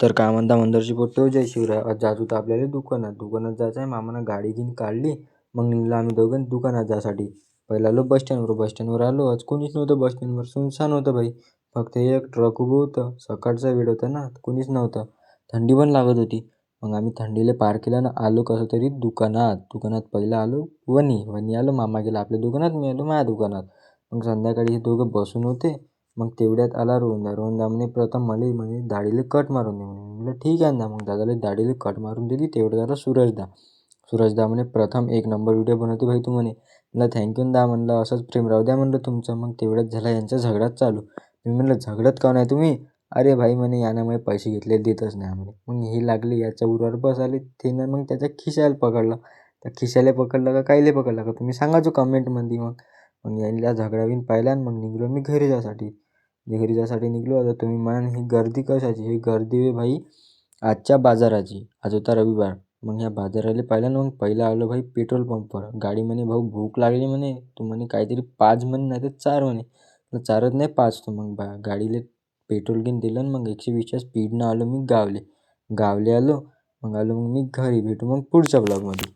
तर काय म्हणता मंदरची पोट्टे जय शिवराय. आज जात होतं आपल्याला दुकानात जायचं आहे. मामानं गाडी घेऊन काढली. मग निघलो आम्ही दोघं दुकानात जायसाठी. पहिला आलो बस स्टँडवर आलो. आज कोणीच नव्हतं बस स्टँडवर, सुनसान होतं भाई. फक्त एक ट्रक उभं होतं. सकाळचा वेळ होता ना, कोणीच नव्हतं. थंडी पण लागत होती. मग आम्ही थंडीला पार केलं ना आलो कसं तरी दुकानात पहिलं आलो वणी आलो. मामा गेला आपल्या दुकानात, मी आलो माझ्या दुकानात. मग संध्याकाळी हे दोघं बसून होते. मग तेवढ्यात आला रोहनदा म्हणे प्रथम मला म्हणे दाढीला कट मारून दे म्हणे. म्हटलं ठीक आहे ना. मग दादाला दाढीला कट मारून दिली. तेवढं झालं सूरजदा म्हणे प्रथम एक नंबर व्हिडिओ बनवते भाई तू म्हणे. मला थँक्यू दा म्हणलं, असंच प्रेम राहू द्या म्हणलं तुमचं. मग तेवढ्यात झाला यांचा झगडाच चालू. मी म्हणलं झगडत का नाही तुम्ही? अरे भाई म्हणे यानं माझे पैसे घेतले देतच नाही म्हणे. मग हे लागले याच्या उरावर बस आले. त्यानं मग त्याच्या खिशाला पकडलं. त्या खिशाला पकडलं का कायले पकडलं का तुम्ही सांगायचो कमेंटमध्ये. मग यांना झगडा बिन पाहिला आणि मग निघलो मी घरी जायसाठी निघलो. आता तुम्ही म्हणाल ही गर्दी कशाची? ही गर्दी आहे भाई आजच्या बाजाराची. आज होता रविवार. मग ह्या बाजाराला पाहिलं ना. मग पहिला आलो भाई पेट्रोल पंपवर. गाडी म्हणे भाऊ भूक लागली म्हणे. तू म्हणे काहीतरी 5 म्हणे नाही तर 4 म्हणे. तर 4च नाही 5 तो. मग गाडीला पेट्रोल घेऊन दिलं आणि मग 120च्या स्पीडनं आलो मी गावले आलो. मग मी घरी. भेटू मग पुढच्या ब्लॉगमध्ये.